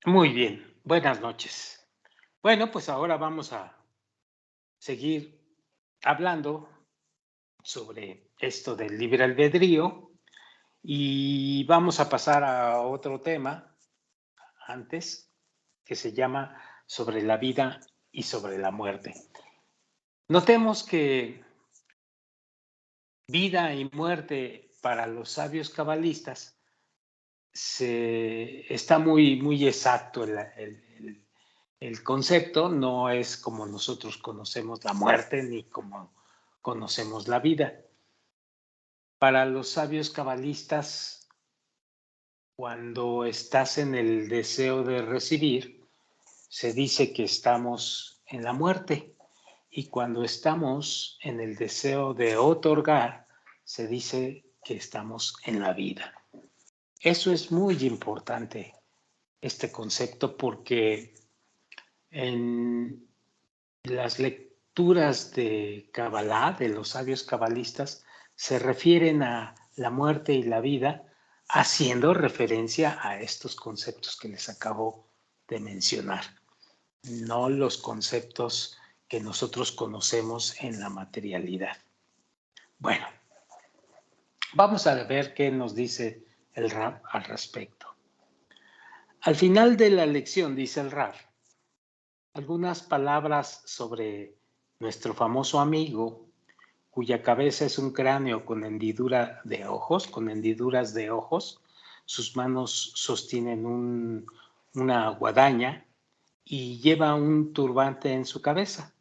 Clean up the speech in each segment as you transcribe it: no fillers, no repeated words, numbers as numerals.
Muy bien, buenas noches. Bueno, pues ahora vamos a seguir hablando sobre esto del libre albedrío y vamos a pasar a otro tema antes que se llama sobre la vida y sobre la muerte. Notemos que vida y muerte para los sabios cabalistas está muy exacto el concepto, no es como nosotros conocemos la muerte ni como conocemos la vida. Para los sabios cabalistas, cuando estás en el deseo de recibir, se dice que estamos en la muerte y cuando estamos en el deseo de otorgar, se dice que estamos en la vida. Eso es muy importante, este concepto, porque en las lecturas de Kabbalah, de los sabios cabalistas, se refieren a la muerte y la vida haciendo referencia a estos conceptos que les acabo de mencionar, no los conceptos que nosotros conocemos en la materialidad. Bueno, vamos a ver qué nos dice el Rab al respecto. Al final de la lección, dice el Rab, algunas palabras sobre nuestro famoso amigo, cuya cabeza es un cráneo con hendidura de ojos, con hendiduras de ojos, sus manos sostienen una guadaña y lleva un turbante en su cabeza.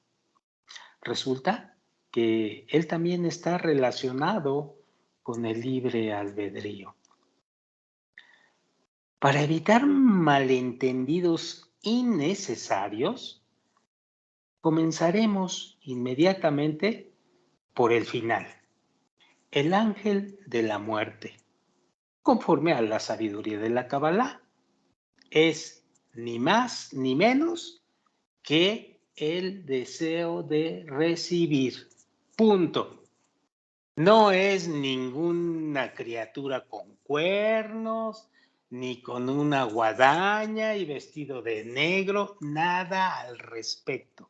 Resulta que él también está relacionado con el libre albedrío. Para evitar malentendidos innecesarios, comenzaremos inmediatamente por el final, el ángel de la muerte. Conforme a la sabiduría de la Kabbalah, es ni más ni menos que el deseo de recibir. Punto. No es ninguna criatura con cuernos, ni con una guadaña y vestido de negro, nada al respecto.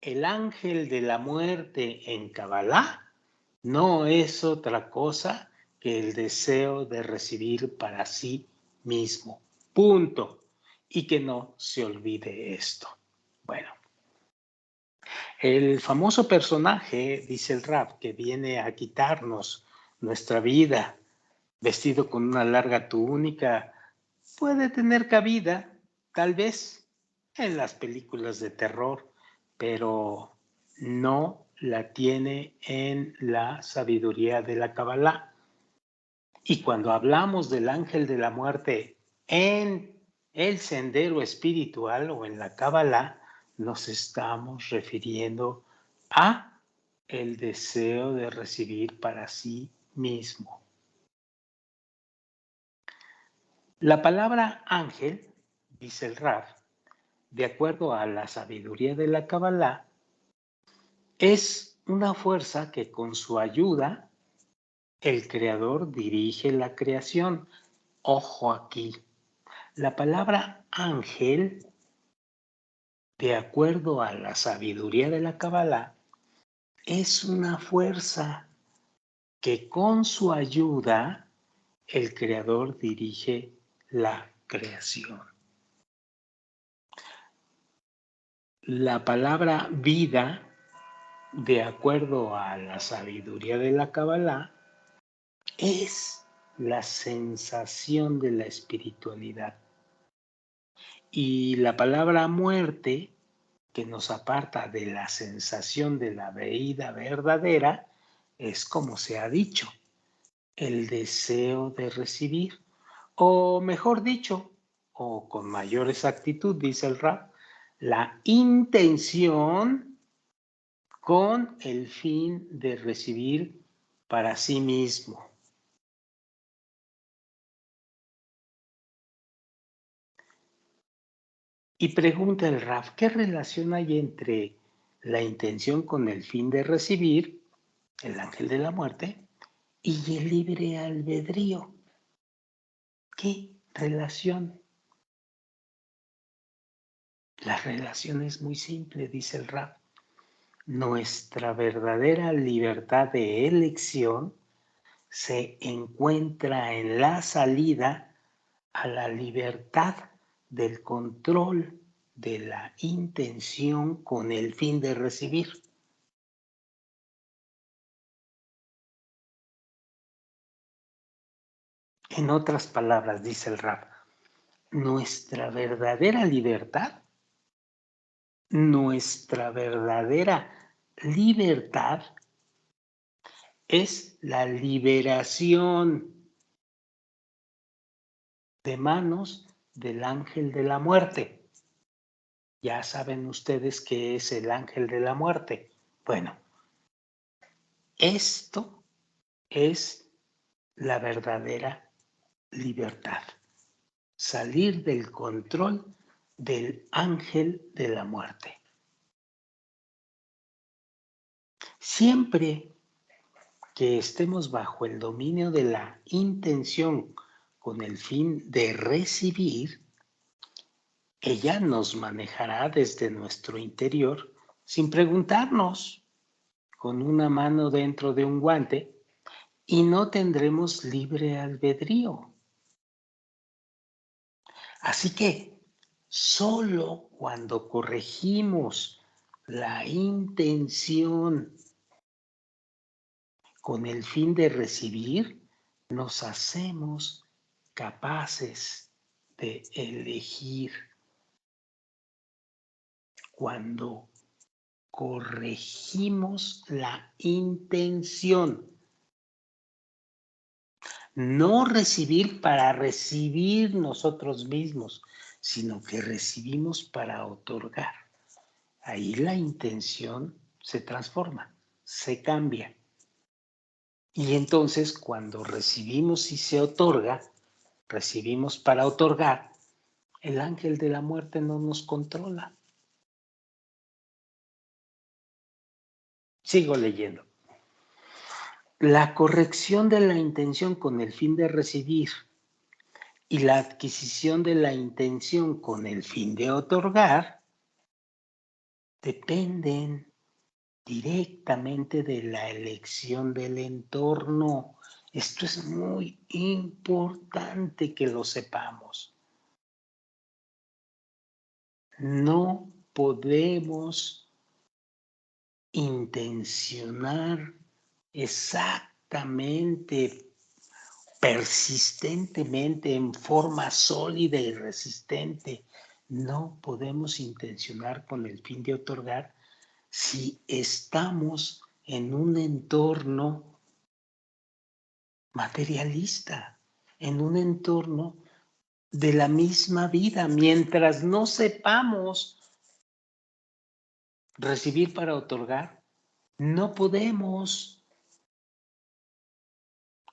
El ángel de la muerte en Kabbalah no es otra cosa que el deseo de recibir para sí mismo. Punto. Y que no se olvide esto. Bueno, el famoso personaje, dice el Rab, que viene a quitarnos nuestra vida, vestido con una larga túnica, puede tener cabida, tal vez, en las películas de terror, pero no la tiene en la sabiduría de la Kabbalah. Y cuando hablamos del ángel de la muerte en el sendero espiritual o en la Kabbalah, nos estamos refiriendo a el deseo de recibir para sí mismo. La palabra ángel, dice el Raf, de acuerdo a la sabiduría de la Kabbalah, es una fuerza que con su ayuda el creador dirige la creación. Ojo aquí, la palabra ángel, de acuerdo a la sabiduría de la Kabbalah, es una fuerza que con su ayuda el creador dirige la creación. La palabra vida, de acuerdo a la sabiduría de la Kabbalah, es la sensación de la espiritualidad. Y la palabra muerte, que nos aparta de la sensación de la vida verdadera, es como se ha dicho, el deseo de recibir, o mejor dicho, o con mayor exactitud, dice el Rab, la intención con el fin de recibir para sí mismo. Y pregunta el Raf, ¿qué relación hay entre la intención con el fin de recibir, el ángel de la muerte, y el libre albedrío? ¿Qué relación? La relación es muy simple, dice el Rab. Nuestra verdadera libertad de elección se encuentra en la salida a la libertad del control de la intención con el fin de recibir. En otras palabras, dice el Rab, nuestra verdadera libertad, nuestra verdadera libertad es la liberación de manos del ángel de la muerte. Ya saben ustedes qué es el ángel de la muerte. Bueno, esto es la verdadera libertad. Salir del control del ángel de la muerte. Siempre que estemos bajo el dominio de la intención con el fin de recibir, ella nos manejará desde nuestro interior sin preguntarnos, con una mano dentro de un guante, y no tendremos libre albedrío. Así que solo cuando corregimos la intención con el fin de recibir, nos hacemos capaces de elegir. Cuando corregimos la intención, no recibir para recibir nosotros mismos, sino que recibimos para otorgar. Ahí la intención se transforma, se cambia. Y entonces cuando recibimos y se otorga, recibimos para otorgar, el ángel de la muerte no nos controla. Sigo leyendo. La corrección de la intención con el fin de recibir y la adquisición de la intención con el fin de otorgar dependen directamente de la elección del entorno. Esto es muy importante que lo sepamos. No podemos intencionar exactamente, persistentemente, en forma sólida y resistente. No podemos intencionar con el fin de otorgar si estamos en un entorno materialista, en un entorno de la misma vida. Mientras no sepamos recibir para otorgar, no podemos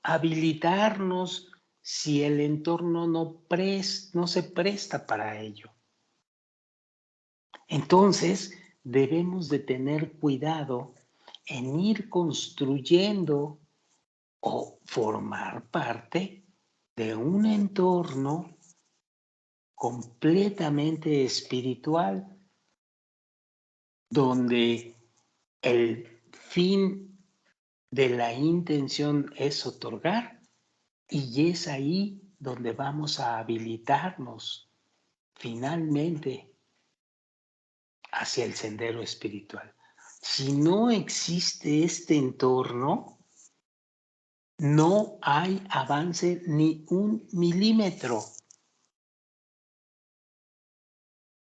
habilitarnos si el entorno no se presta para ello. Entonces, debemos de tener cuidado en ir construyendo o formar parte de un entorno completamente espiritual, donde el fin de la intención es otorgar, y es ahí donde vamos a habilitarnos finalmente hacia el sendero espiritual. Si no existe este entorno, no hay avance ni un milímetro.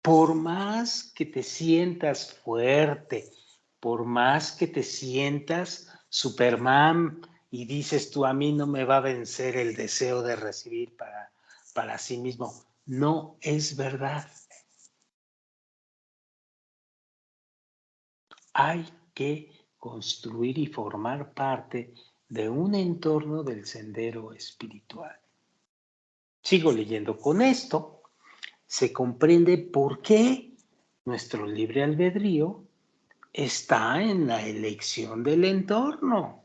Por más que te sientas fuerte, por más que te sientas Superman y dices tú, a mí no me va a vencer el deseo de recibir para sí mismo, no es verdad. Hay que construir y formar parte de un entorno del sendero espiritual. Sigo leyendo. Con esto se comprende por qué nuestro libre albedrío está en la elección del entorno.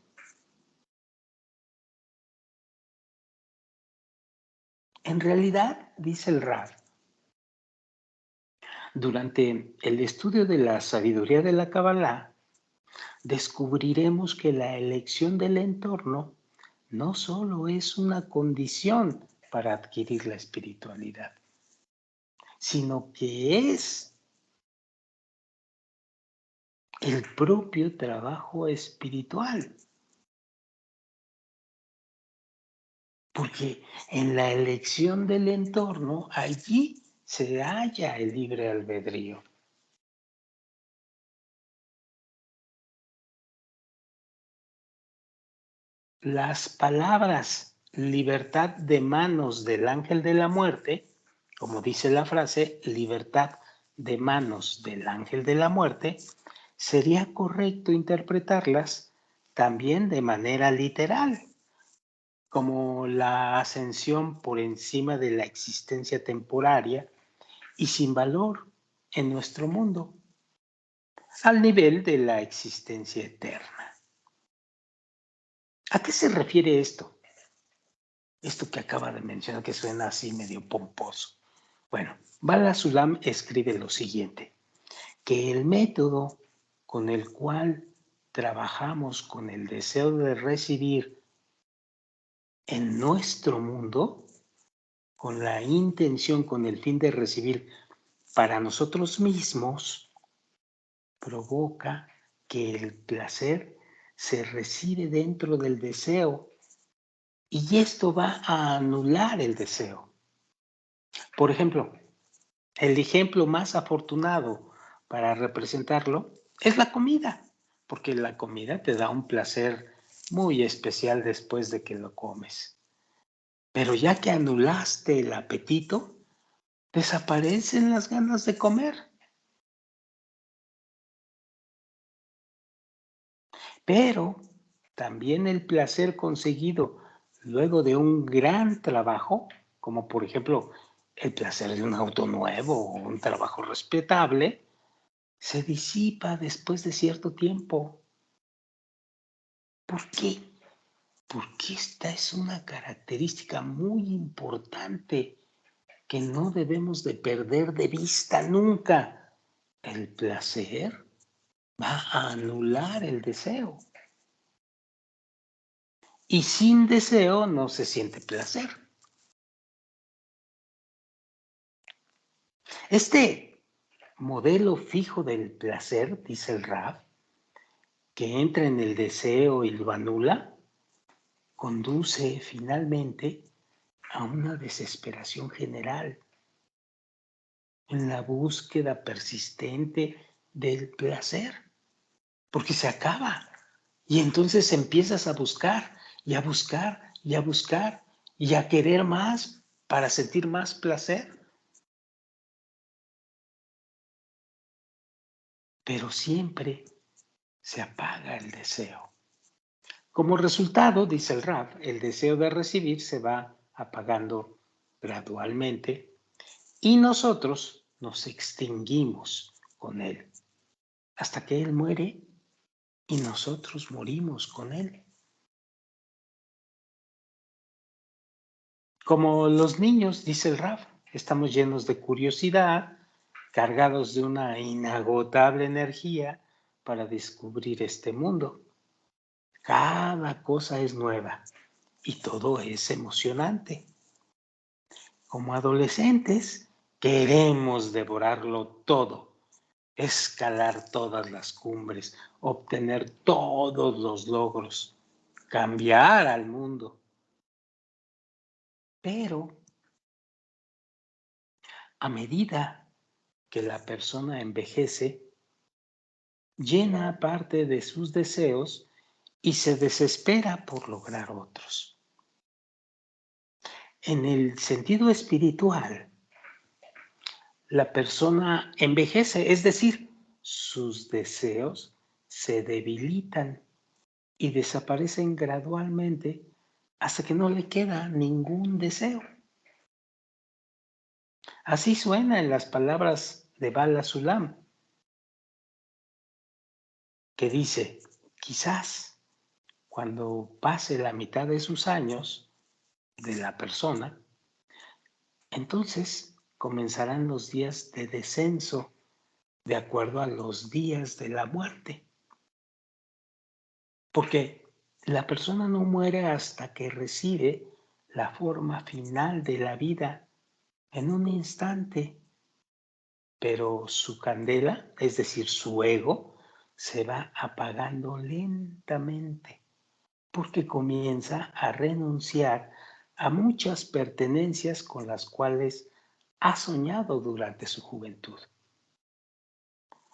En realidad, dice el Rab, Durante el estudio de la sabiduría de la Kabbalah, descubriremos que la elección del entorno no solo es una condición para adquirir la espiritualidad, sino que es el propio trabajo espiritual. Porque en la elección del entorno, allí se halla el libre albedrío. Las palabras libertad de manos del ángel de la muerte, como dice la frase, libertad de manos del ángel de la muerte, sería correcto interpretarlas también de manera literal, como la ascensión por encima de la existencia temporaria y sin valor en nuestro mundo, al nivel de la existencia eterna. ¿A qué se refiere esto? Esto que acaba de mencionar, que suena así medio pomposo. Bueno, Bala Sulam escribe lo siguiente, que el método con el cual trabajamos con el deseo de recibir en nuestro mundo, con la intención, con el fin de recibir para nosotros mismos, provoca que el placer se recibe dentro del deseo y esto va a anular el deseo. Por ejemplo, el ejemplo más afortunado para representarlo es la comida, porque la comida te da un placer muy especial después de que lo comes. Pero ya que anulaste el apetito, desaparecen las ganas de comer. Pero también el placer conseguido luego de un gran trabajo, como por ejemplo el placer de un auto nuevo o un trabajo respetable, se disipa después de cierto tiempo. ¿Por qué? Porque esta es una característica muy importante que no debemos de perder de vista nunca. El placer va a anular el deseo. Y sin deseo no se siente placer. Este modelo fijo del placer, dice el Raf, que entra en el deseo y lo anula, conduce finalmente a una desesperación general en la búsqueda persistente del placer, porque se acaba. Y entonces empiezas a buscar y a buscar y a buscar y a querer más para sentir más placer. Pero siempre se apaga el deseo. Como resultado, dice el Raf, el deseo de recibir se va apagando gradualmente y nosotros nos extinguimos con él hasta que él muere y nosotros morimos con él. Como los niños, dice el Raf, estamos llenos de curiosidad, cargados de una inagotable energía para descubrir este mundo. Cada cosa es nueva y todo es emocionante. Como adolescentes, queremos devorarlo todo, escalar todas las cumbres, obtener todos los logros, cambiar al mundo. Pero a medida que la persona envejece, llena parte de sus deseos y se desespera por lograr otros. En el sentido espiritual, la persona envejece, es decir, sus deseos se debilitan y desaparecen gradualmente hasta que no le queda ningún deseo. Así suena en las palabras de Bala Sulam, que dice, quizás cuando pase la mitad de sus años de la persona, entonces comenzarán los días de descenso de acuerdo a los días de la muerte. Porque la persona no muere hasta que recibe la forma final de la vida en un instante, pero su candela, es decir, su ego, se va apagando lentamente porque comienza a renunciar a muchas pertenencias con las cuales ha soñado durante su juventud.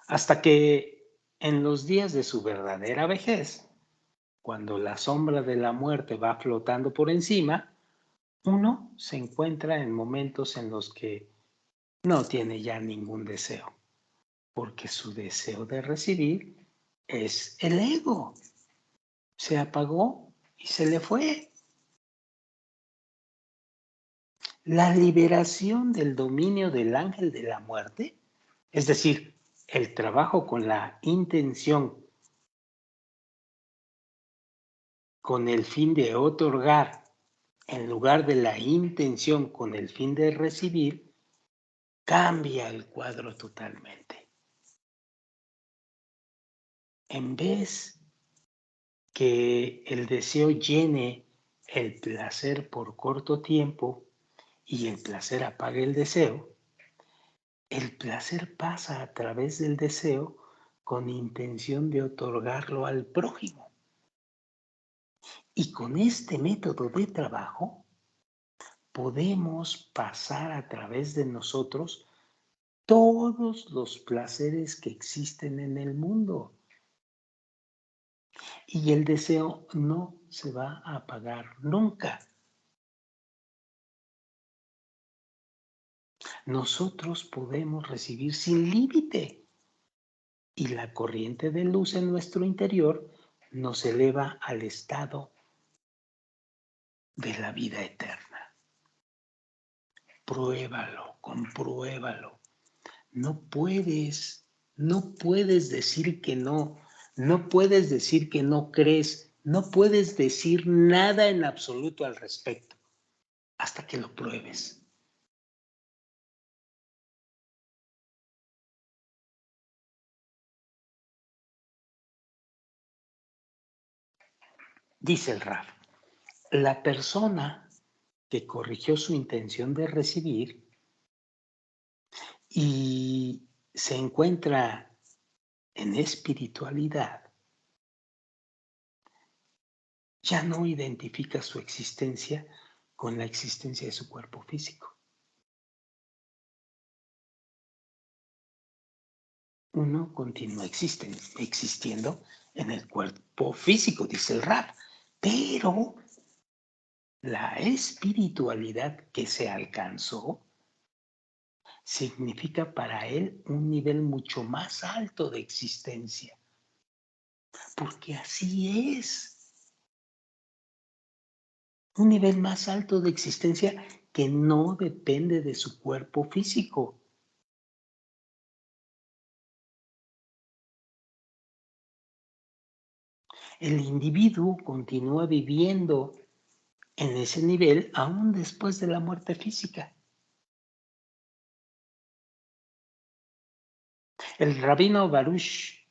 Hasta que en los días de su verdadera vejez, cuando la sombra de la muerte va flotando por encima, uno se encuentra en momentos en los que no tiene ya ningún deseo, porque su deseo de recibir es el ego. Se apagó y se le fue. La liberación del dominio del ángel de la muerte, es decir, el trabajo con la intención, con el fin de otorgar, en lugar de la intención con el fin de recibir, cambia el cuadro totalmente. En vez que el deseo llene el placer por corto tiempo y el placer apague el deseo, el placer pasa a través del deseo con intención de otorgarlo al prójimo. Y con este método de trabajo podemos pasar a través de nosotros todos los placeres que existen en el mundo. Y el deseo no se va a apagar nunca. Nosotros podemos recibir sin límite y la corriente de luz en nuestro interior nos eleva al estado de la vida eterna. Pruébalo, compruébalo. No puedes decir que no puedes decir que no crees, no puedes decir nada en absoluto al respecto hasta que lo pruebes. Dice el Raf, la persona que corrigió su intención de recibir y se encuentra en espiritualidad, ya no identifica su existencia con la existencia de su cuerpo físico. Uno continúa existiendo en el cuerpo físico, dice el Rab, pero la espiritualidad que se alcanzó significa para él un nivel mucho más alto de existencia, porque así es, un nivel más alto de existencia que no depende de su cuerpo físico. El individuo continúa viviendo en ese nivel aún después de la muerte física. El rabino Baruch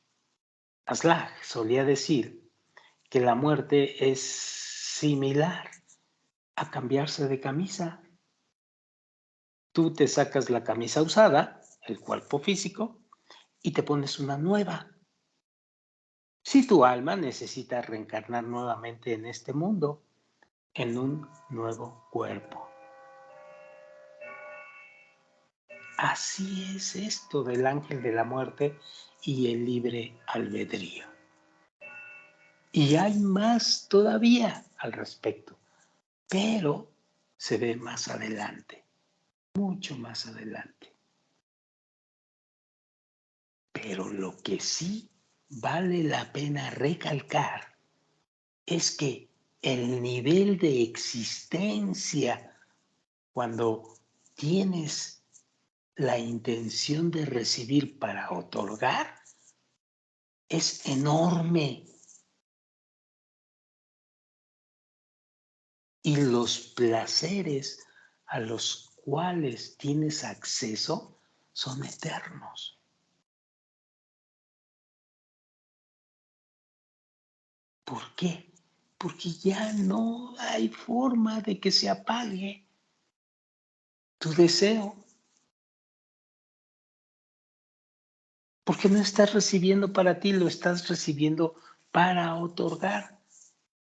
Aslach solía decir que la muerte es similar a cambiarse de camisa. Tú te sacas la camisa usada, el cuerpo físico, y te pones una nueva. Si tu alma necesita reencarnar nuevamente en este mundo, en un nuevo cuerpo. Así es esto del ángel de la muerte y el libre albedrío. Y hay más todavía al respecto, pero se ve más adelante, mucho más adelante. Pero lo que sí vale la pena recalcar es que el nivel de existencia cuando tienes la intención de recibir para otorgar es enorme. Y los placeres a los cuales tienes acceso son eternos. ¿Por qué? Porque ya no hay forma de que se apague tu deseo. Porque no estás recibiendo para ti, lo estás recibiendo para otorgar.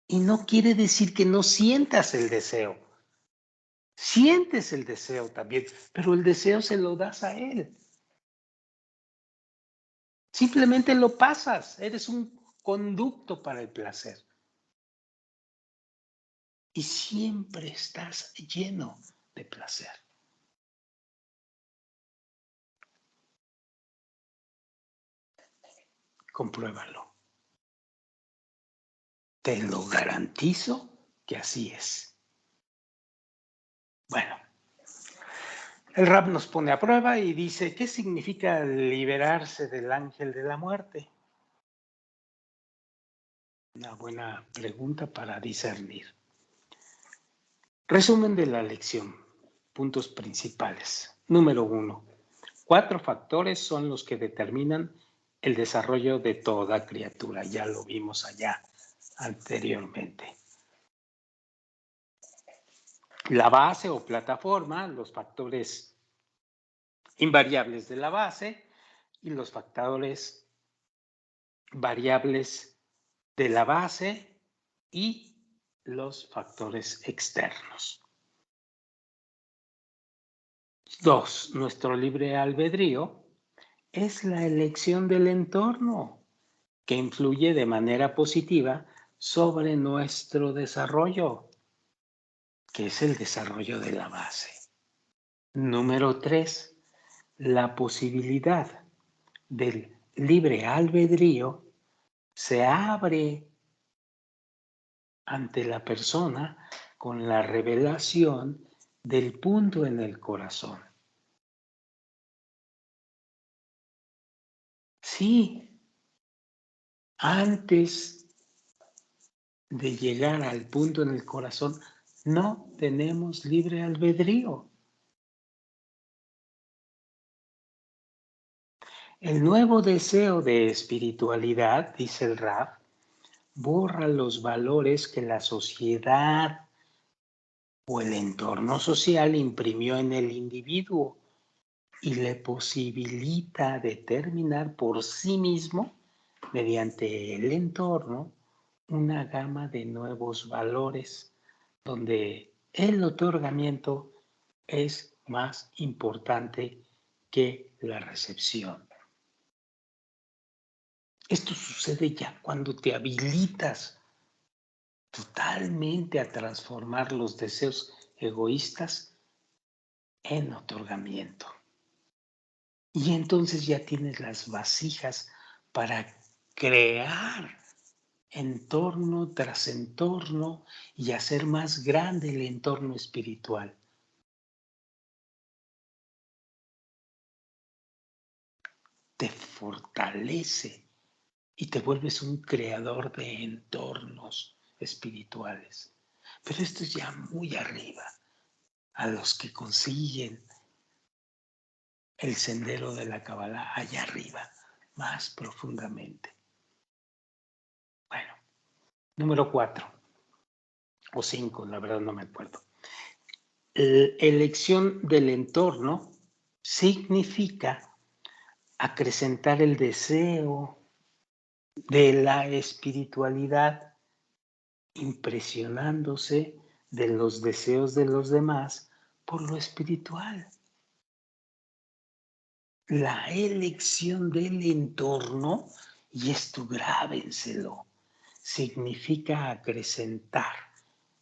Y no quiere decir que no sientas el deseo. Sientes el deseo también, pero el deseo se lo das a él. Simplemente lo pasas, eres un conducto para el placer. Y siempre estás lleno de placer. Compruébalo. Te lo garantizo que así es. Bueno, el rap nos pone a prueba y dice, ¿qué significa liberarse del ángel de la muerte? Una buena pregunta para discernir. Resumen de la lección. Puntos principales. Número 1. 4 factores son los que determinan el desarrollo de toda criatura. Ya lo vimos allá anteriormente. La base o plataforma, los factores invariables de la base y los factores variables de la base y los factores externos. 2. Nuestro libre albedrío es la elección del entorno que influye de manera positiva sobre nuestro desarrollo, que es el desarrollo de la base. Número 3. La posibilidad del libre albedrío se abre ante la persona con la revelación del punto en el corazón. Sí, antes de llegar al punto en el corazón, no tenemos libre albedrío. El nuevo deseo de espiritualidad, dice el Raf, borra los valores que la sociedad o el entorno social imprimió en el individuo y le posibilita determinar por sí mismo, mediante el entorno, una gama de nuevos valores donde el otorgamiento es más importante que la recepción. Esto sucede ya cuando te habilitas totalmente a transformar los deseos egoístas en otorgamiento. Y entonces ya tienes las vasijas para crear entorno tras entorno y hacer más grande el entorno espiritual. Te fortalece y te vuelves un creador de entornos espirituales. Pero esto es ya muy arriba, a los que consiguen el sendero de la Kabbalah allá arriba, más profundamente. Bueno, número 4 o 5, la verdad no me acuerdo. Elección del entorno significa acrecentar el deseo de la espiritualidad, impresionándose de los deseos de los demás por lo espiritual. La elección del entorno, y esto grábenselo, significa acrecentar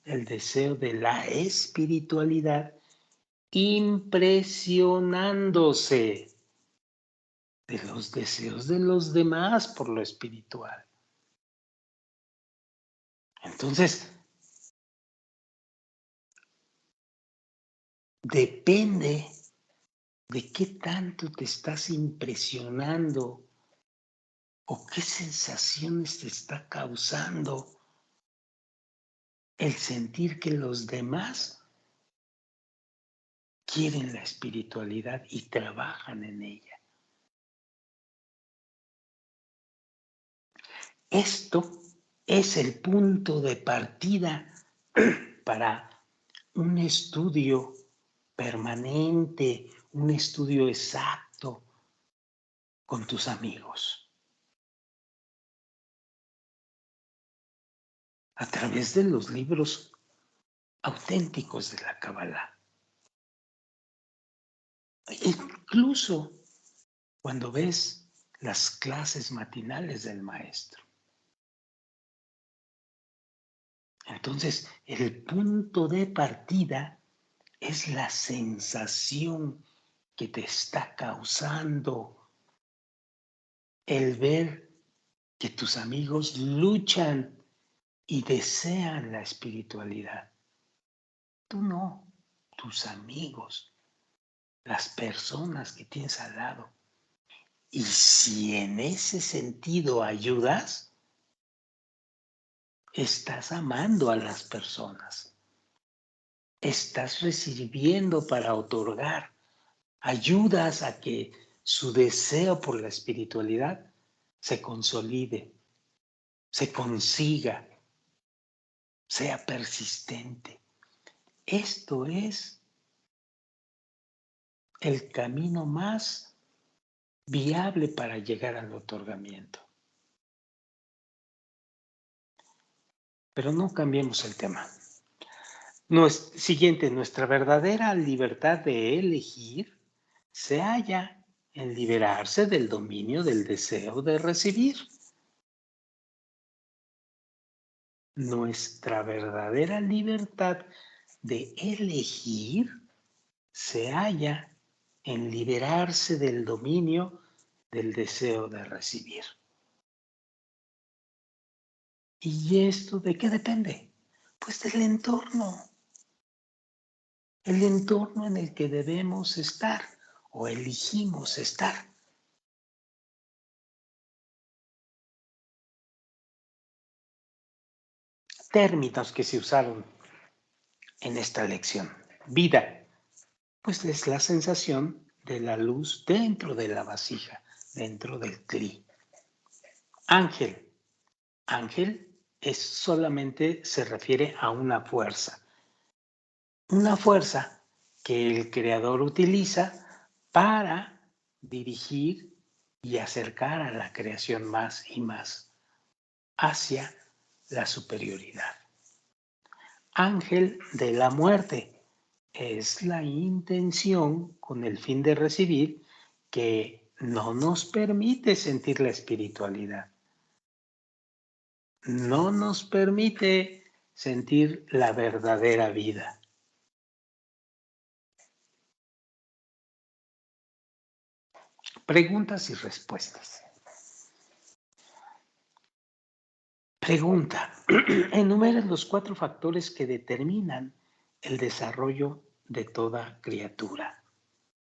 el deseo de la espiritualidad impresionándose de los deseos de los demás por lo espiritual. Entonces, depende de qué tanto te estás impresionando o qué sensaciones te está causando el sentir que los demás quieren la espiritualidad y trabajan en ella. Esto es el punto de partida para un estudio permanente, un estudio exacto con tus amigos. A través de los libros auténticos de la Kabbalah. Incluso cuando ves las clases matinales del maestro. Entonces, el punto de partida es la sensación que te está causando el ver que tus amigos luchan y desean la espiritualidad. Tú no, tus amigos, las personas que tienes al lado. Y si en ese sentido ayudas, estás amando a las personas. Estás recibiendo para otorgar. Ayudas a que su deseo por la espiritualidad se consolide, se consiga, sea persistente. Esto es el camino más viable para llegar al otorgamiento. Pero no cambiemos el tema. Siguiente, nuestra verdadera libertad de elegir se halla en liberarse del dominio del deseo de recibir. Nuestra verdadera libertad de elegir se halla en liberarse del dominio del deseo de recibir. ¿Y esto de qué depende? Pues del entorno. El entorno en el que debemos estar o elegimos estar. Términos que se usaron en esta lección. Vida, pues es la sensación de la luz dentro de la vasija, dentro del cli. Ángel. Ángel solamente se refiere a una fuerza. Una fuerza que el creador utiliza para dirigir y acercar a la creación más y más hacia la superioridad. Ángel de la muerte es la intención con el fin de recibir que no nos permite sentir la espiritualidad. No nos permite sentir la verdadera vida. Preguntas y respuestas. Pregunta. Enumera los 4 factores que determinan el desarrollo de toda criatura.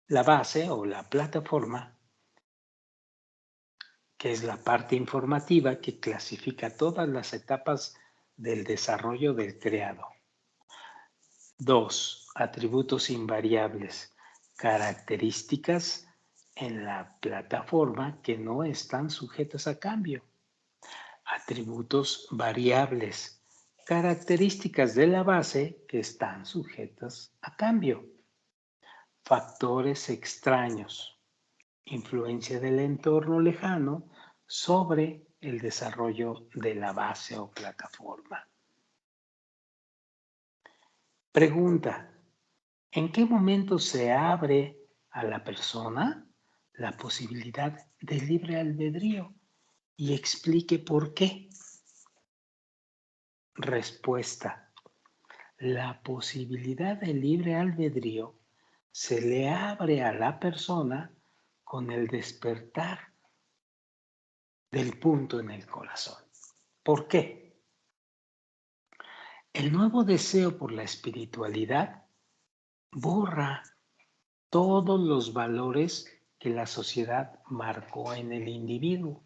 La base o la plataforma, que es la parte informativa que clasifica todas las etapas del desarrollo del creado. 2. Atributos invariables, características en la plataforma que no están sujetas a cambio. Atributos variables, características de la base que están sujetas a cambio. Factores extraños, influencia del entorno lejano sobre el desarrollo de la base o plataforma. Pregunta. ¿En qué momento se abre a la persona la posibilidad de libre albedrío? Y explique por qué. Respuesta. La posibilidad de libre albedrío se le abre a la persona con el despertar del punto en el corazón. ¿Por qué? El nuevo deseo por la espiritualidad borra todos los valores que la sociedad marcó en el individuo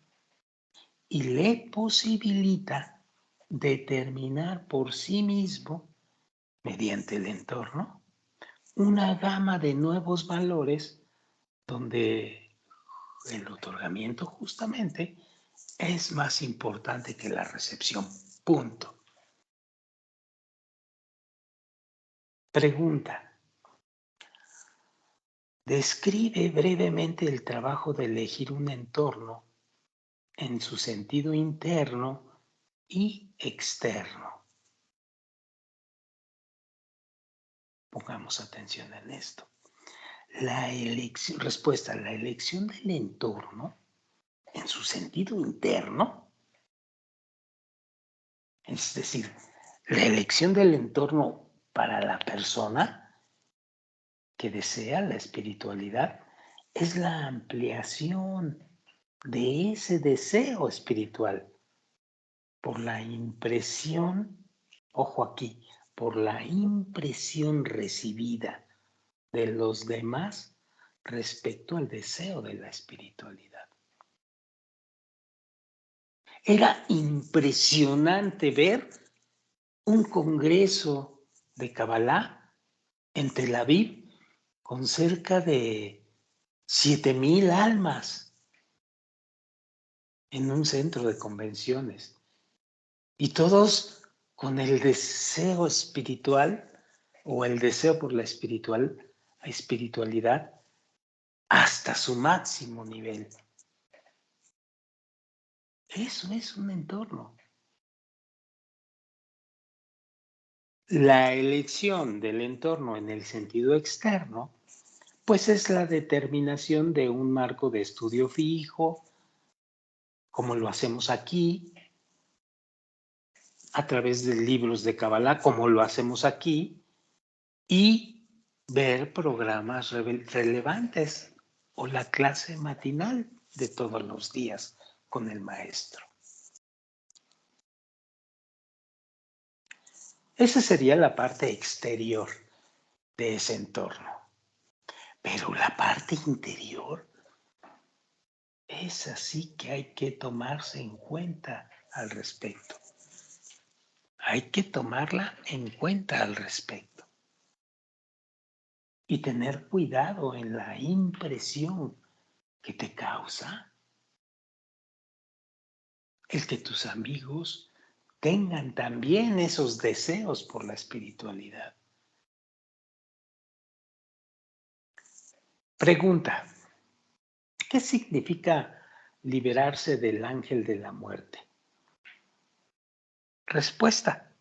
y le posibilita determinar por sí mismo, mediante el entorno, una gama de nuevos valores donde el otorgamiento justamente es más importante que la recepción. Punto. Pregunta. Describe brevemente el trabajo de elegir un entorno en su sentido interno y externo. Pongamos atención en esto. Respuesta, la elección del entorno en su sentido interno, es decir, la elección del entorno para la persona que desea la espiritualidad es la ampliación de ese deseo espiritual por la impresión, ojo aquí, por la impresión recibida de los demás respecto al deseo de la espiritualidad. Era impresionante ver un congreso de Kabbalah en Tel Aviv con cerca de 7,000 almas en un centro de convenciones y todos con el deseo espiritual o el deseo por la espiritualidad hasta su máximo nivel. Eso es un entorno. La elección del entorno en el sentido externo, pues es la determinación de un marco de estudio fijo, como lo hacemos aquí, a través de libros de Kabbalah, como lo hacemos aquí, y ver programas relevantes o la clase matinal de todos los días con el maestro. Esa sería la parte exterior de ese entorno. Pero la parte interior es así que hay que tomarse en cuenta al respecto. Hay que tomarla en cuenta al respecto. Y tener cuidado en la impresión que te causa el que tus amigos tengan también esos deseos por la espiritualidad. Pregunta, ¿qué significa liberarse del ángel de la muerte? Respuesta,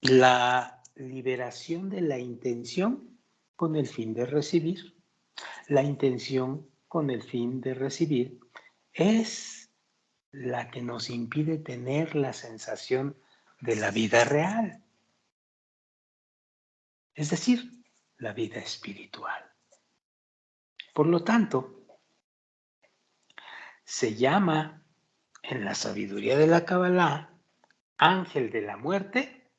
la liberación de la intención con el fin de recibir. La intención con el fin de recibir es la que nos impide tener la sensación de la vida real, es decir, la vida espiritual. Por lo tanto, se llama en la sabiduría de la Kabbalah ángel de la muerte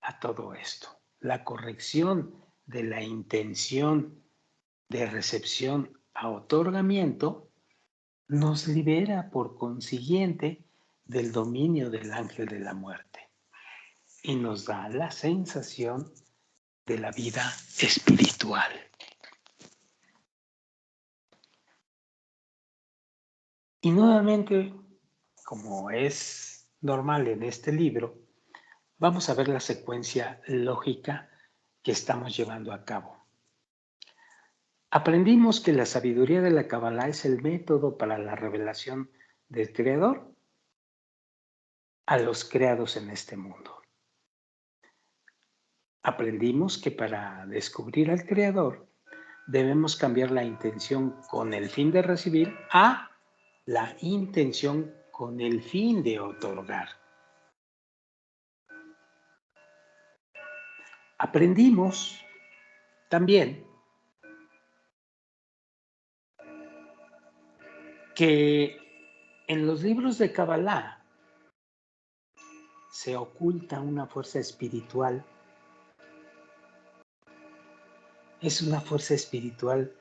a todo esto. La corrección de la intención de recepción a otorgamiento nos libera por consiguiente del dominio del ángel de la muerte y nos da la sensación de la vida espiritual. Y nuevamente, como es normal en este libro, vamos a ver la secuencia lógica que estamos llevando a cabo. Aprendimos que la sabiduría de la Kabbalah es el método para la revelación del Creador a los creados en este mundo. Aprendimos que para descubrir al Creador debemos cambiar la intención con el fin de recibir a la intención con el fin de otorgar. Aprendimos también que en los libros de Kabbalah se oculta una fuerza espiritual. Es una fuerza espiritual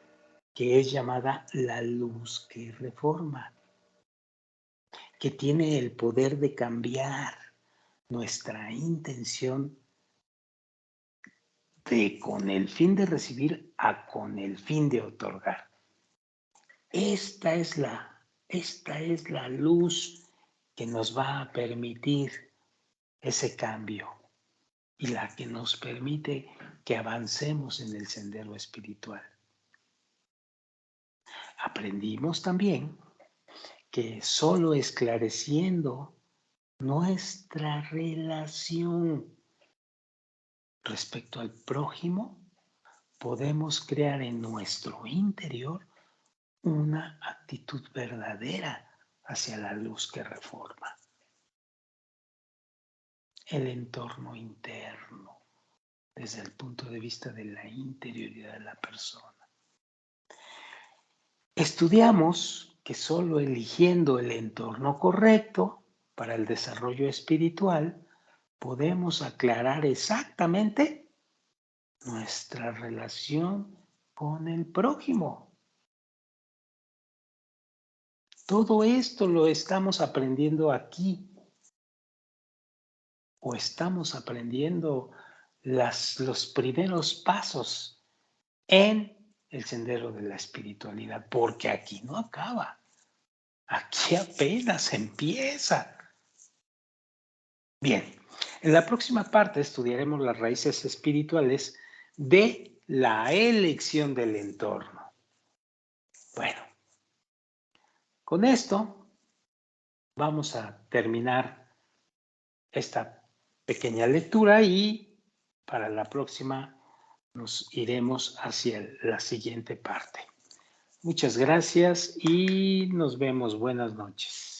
que es llamada la luz que reforma, que tiene el poder de cambiar nuestra intención de con el fin de recibir a con el fin de otorgar. Esta es la luz que nos va a permitir ese cambio y la que nos permite que avancemos en el sendero espiritual. Aprendimos también que solo esclareciendo nuestra relación respecto al prójimo, podemos crear en nuestro interior una actitud verdadera hacia la luz que reforma. El entorno interno, desde el punto de vista de la interioridad de la persona. Estudiamos que solo eligiendo el entorno correcto para el desarrollo espiritual podemos aclarar exactamente nuestra relación con el prójimo. Todo esto lo estamos aprendiendo aquí o estamos aprendiendo los primeros pasos en el sendero de la espiritualidad, porque aquí no acaba, aquí apenas empieza. Bien, en la próxima parte estudiaremos las raíces espirituales de la elección del entorno. Bueno, con esto vamos a terminar esta pequeña lectura y para la próxima nos iremos hacia la siguiente parte. Muchas gracias y nos vemos. Buenas noches.